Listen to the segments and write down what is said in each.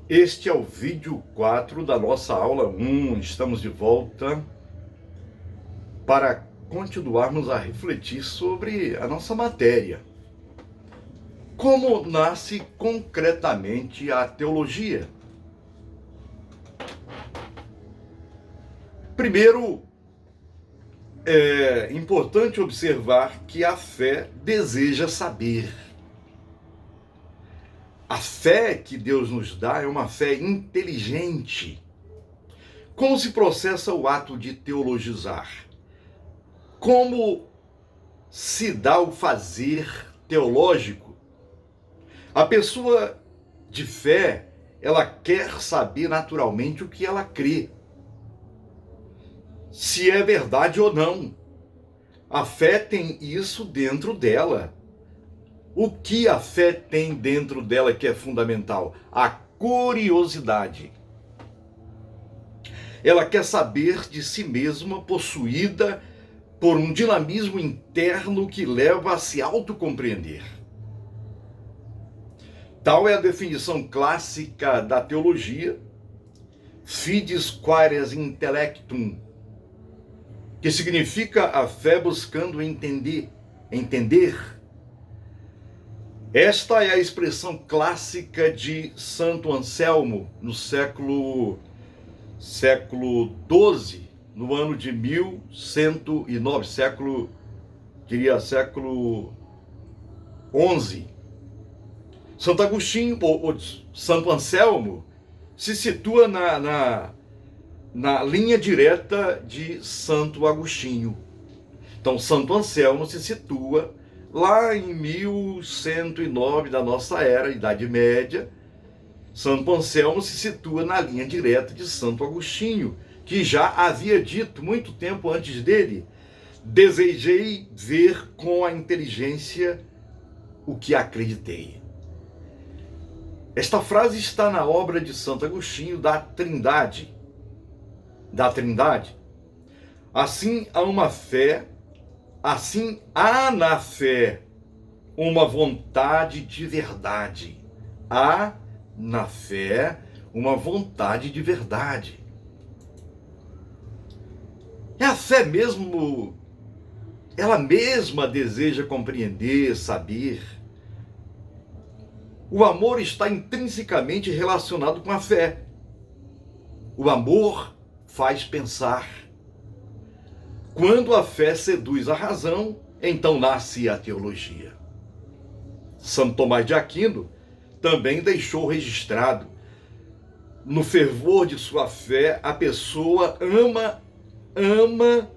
Este é o vídeo 4 da nossa aula 1. Estamos de volta para continuarmos a refletir sobre a nossa matéria. Como nasce concretamente a teologia? Primeiro, é importante observar que a fé deseja saber. A fé que Deus nos dá é uma fé inteligente. Como se processa o ato de teologizar? Como se dá o fazer teológico? A pessoa de fé, ela quer saber naturalmente o que ela crê, se é verdade ou não. A fé tem isso dentro dela. O que a fé tem dentro dela que é fundamental? A curiosidade. Ela quer saber de si mesma, possuída por um dinamismo interno que leva a se autocompreender. Tal é a definição clássica da teologia, fides quaeres intellectum, que significa a fé buscando entender. Esta é a expressão clássica de Santo Anselmo, no século XII, no ano de 1109, século XI. Santo Agostinho, ou Santo Anselmo, se situa na linha direta de Santo Agostinho. Então, Santo Anselmo se situa lá em 1109 da nossa era, Idade Média. Santo Anselmo se situa na linha direta de Santo Agostinho, que já havia dito muito tempo antes dele: desejei ver com a inteligência o que acreditei. Esta frase está na obra de Santo Agostinho da Trindade. Assim há uma fé, assim há na fé uma vontade de verdade. Há na fé uma vontade de verdade. É a fé mesmo, ela mesma deseja compreender, saber. O amor está intrinsecamente relacionado com a fé. O amor faz pensar. Quando a fé seduz a razão, então nasce a teologia. Santo Tomás de Aquino também deixou registrado: no fervor de sua fé, a pessoa ama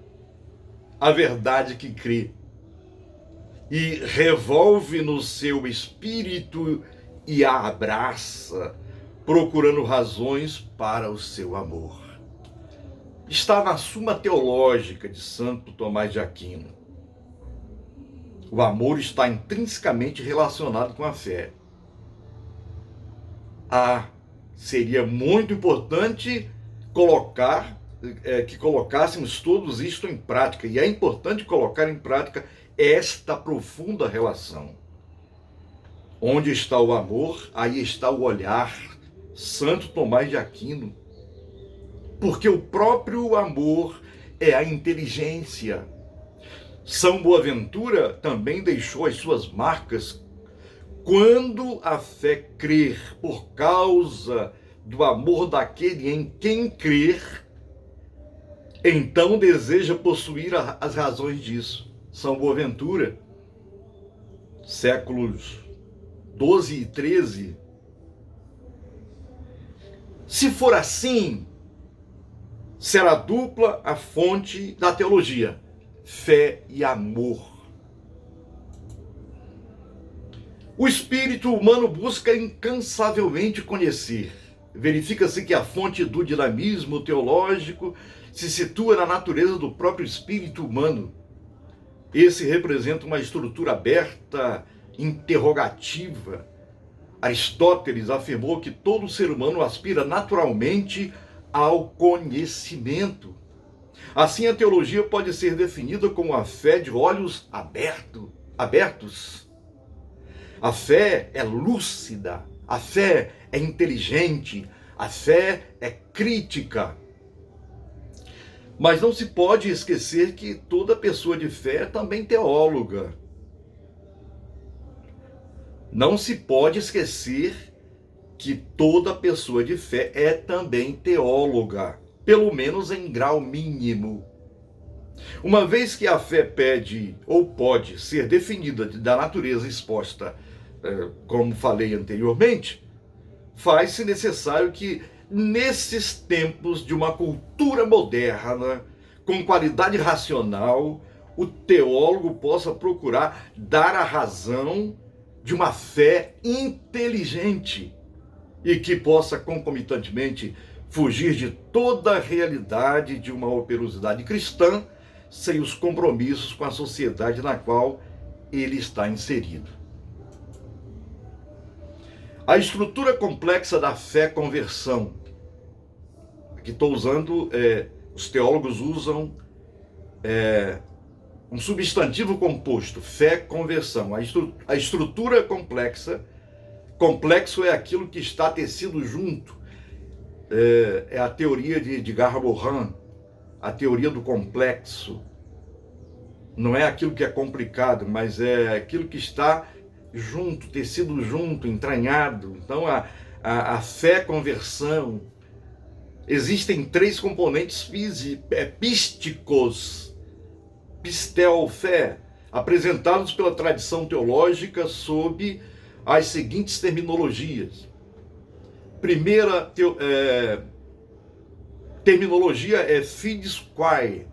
a verdade que crê e revolve no seu espírito e a abraça, procurando razões para o seu amor. Está na Suma Teológica de Santo Tomás de Aquino. O amor está intrinsecamente relacionado com a fé. Seria muito importante que colocássemos todos isto em prática, e é importante colocar em prática esta profunda relação. Onde está o amor, aí está o olhar. Santo Tomás de Aquino. Porque o próprio amor é a inteligência. São Boaventura também deixou as suas marcas. Quando a fé crer por causa do amor daquele em quem crer, então deseja possuir as razões disso. São Boaventura, séculos 12 e 13. Se for assim, será dupla a fonte da teologia: fé e amor. O espírito humano busca incansavelmente conhecer. Verifica-se que a fonte do dinamismo teológico se situa na natureza do próprio espírito humano. Esse representa uma estrutura aberta, interrogativa. Aristóteles afirmou que todo ser humano aspira naturalmente ao conhecimento. Assim, a teologia pode ser definida como a fé de olhos abertos. A fé é lúcida, a fé é inteligente, a fé é crítica. Mas não se pode esquecer que toda pessoa de fé é também teóloga. Não se pode esquecer que toda pessoa de fé é também teóloga, pelo menos em grau mínimo. Uma vez que a fé pede ou pode ser definida da natureza exposta, como falei anteriormente, faz-se necessário que, nesses tempos de uma cultura moderna, com qualidade racional, o teólogo possa procurar dar a razão de uma fé inteligente e que possa concomitantemente fugir de toda a realidade de uma operosidade cristã sem os compromissos com a sociedade na qual ele está inserido. A estrutura complexa da fé-conversão. Aqui estou usando, os teólogos usam um substantivo composto, fé-conversão. A estrutura complexa, complexo é aquilo que está tecido junto. É a teoria de Edgar Morin, a teoria do complexo. Não é aquilo que é complicado, mas é aquilo que está junto, tecido junto, entranhado. Então, a fé-conversão. Existem 3 componentes písticos, pistel, fé, apresentados pela tradição teológica sob as seguintes terminologias. Primeira terminologia é fides quae,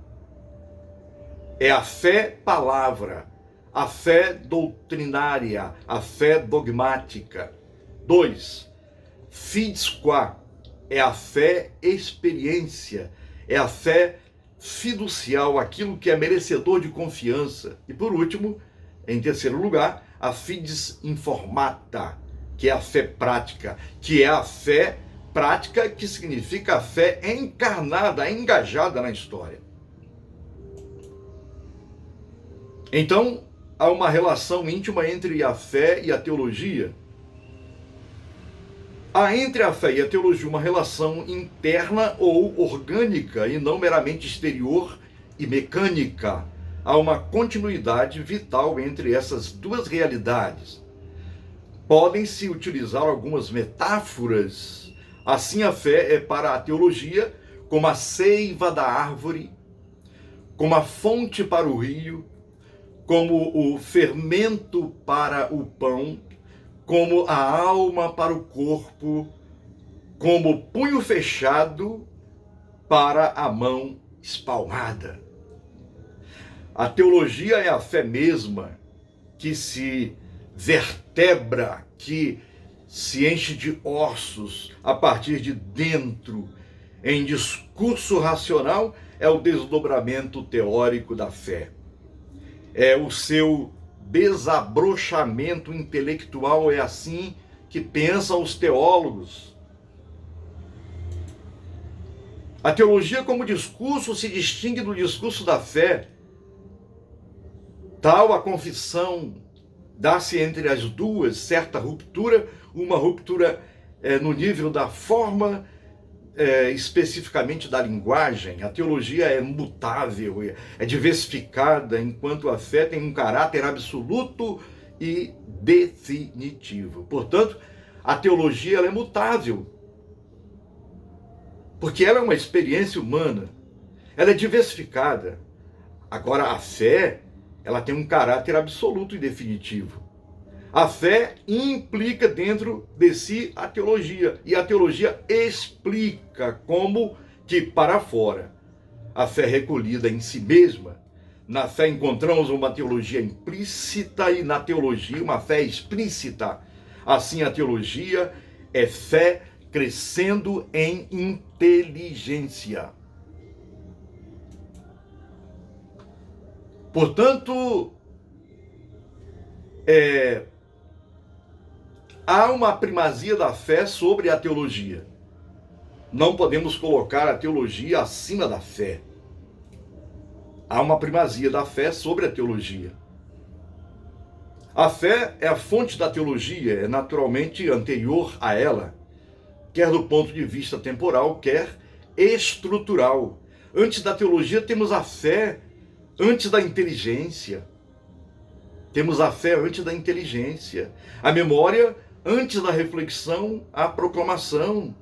é a fé-palavra, a fé doutrinária, a fé dogmática. 2, fides qua, é a fé experiência, é a fé fiducial, aquilo que é merecedor de confiança. E por último, em terceiro lugar, a fides informata, que é a fé prática, que é a fé prática que significa a fé encarnada, engajada na história. Então, há uma relação íntima entre a fé e a teologia. Há entre a fé e a teologia uma relação interna ou orgânica e não meramente exterior e mecânica. Há uma continuidade vital entre essas duas realidades. Podem-se utilizar algumas metáforas. Assim, a fé é para a teologia como a seiva da árvore, como a fonte para o rio, como o fermento para o pão, como a alma para o corpo, como o punho fechado para a mão espalmada. A teologia é a fé mesma que se vertebra, que se enche de ossos a partir de dentro. Em discurso racional, é o desdobramento teórico da fé. É o seu desabrochamento intelectual, é assim que pensam os teólogos. A teologia como discurso se distingue do discurso da fé. Tal a confissão, dá-se entre as duas certa ruptura, uma ruptura no nível da forma, especificamente da linguagem. A teologia é mutável, é diversificada, enquanto a fé tem um caráter absoluto e definitivo. Portanto, a teologia ela é mutável, porque ela é uma experiência humana, ela é diversificada. Agora, a fé, ela tem um caráter absoluto e definitivo. A fé implica dentro de si a teologia, e a teologia explica como que para fora. A fé recolhida em si mesma. Na fé encontramos uma teologia implícita e na teologia uma fé explícita. Assim, a teologia é fé crescendo em inteligência. Portanto, há uma primazia da fé sobre a teologia. Não podemos colocar a teologia acima da fé. Há uma primazia da fé sobre a teologia. A fé é a fonte da teologia, é naturalmente anterior a ela, quer do ponto de vista temporal, quer estrutural. Antes da teologia temos a fé, antes da inteligência. Temos a fé antes da inteligência. A memória antes da reflexão, a proclamação.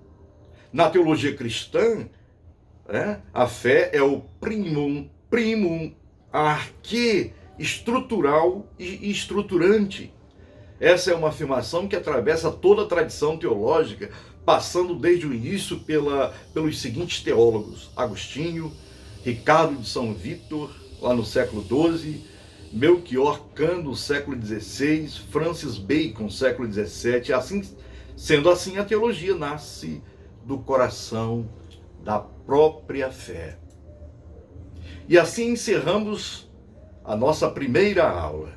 Na teologia cristã, a fé é o primum, arque estrutural e estruturante. Essa é uma afirmação que atravessa toda a tradição teológica, passando desde o início pelos seguintes teólogos: Agostinho, Ricardo de São Vítor, lá no século XII, Melchior Cano, século XVI, Francis Bacon, século XVII. Sendo assim, a teologia nasce do coração da própria fé. E assim encerramos a nossa primeira aula.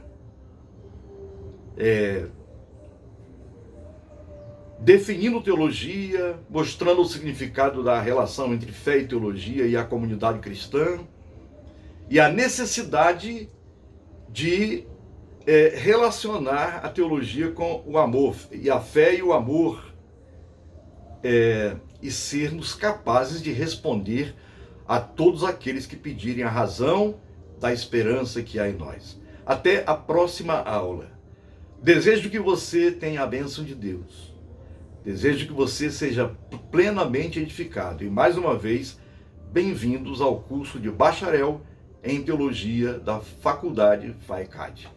Definindo teologia, mostrando o significado da relação entre fé e teologia e a comunidade cristã, e a necessidade de relacionar a teologia com o amor, e a fé e o amor, e sermos capazes de responder a todos aqueles que pedirem a razão da esperança que há em nós. Até a próxima aula. Desejo que você tenha a bênção de Deus. Desejo que você seja plenamente edificado. E mais uma vez, bem-vindos ao curso de bacharel em teologia da Faculdade FAECAD.